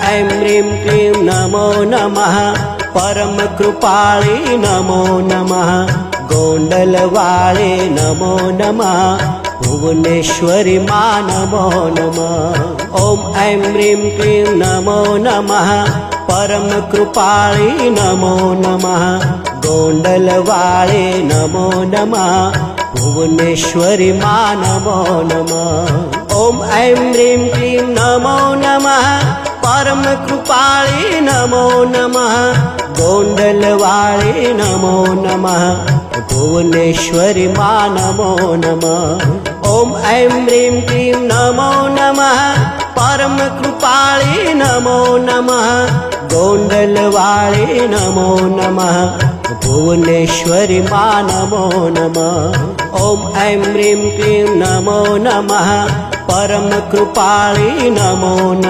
ऐं ह्रीं क्लीं नमो नमः। परम कृपाळे नमो नमः। गोंडलवाळे नमो नमः। भुवनेश्वरी मा नमो नमः। ॐ ऐं ह्रीं क्लीं नमो नमः। परम कृपाळे नमो नमः। गोंडलवाळे नमो नमः। भुवनेश्वरी मा नमो नमः। ॐ ऐं ह्रीं क्लीं नमो नमः। परम कृपाळे नमो नमः। गोंडलवाळे नमो नमः। भुवनेश्वरी मा नमो नमः। ॐ ऐं ह्रीं क्लीं नमो नमः। परम कृपाळे नमो नमः। गोंडलवाळे नमो नमः। भुवनेश्वरी मा नमो नमः। ॐ ऐं ह्रीं क्लीं नमो नमः। परम कृपाळे नमो नमः।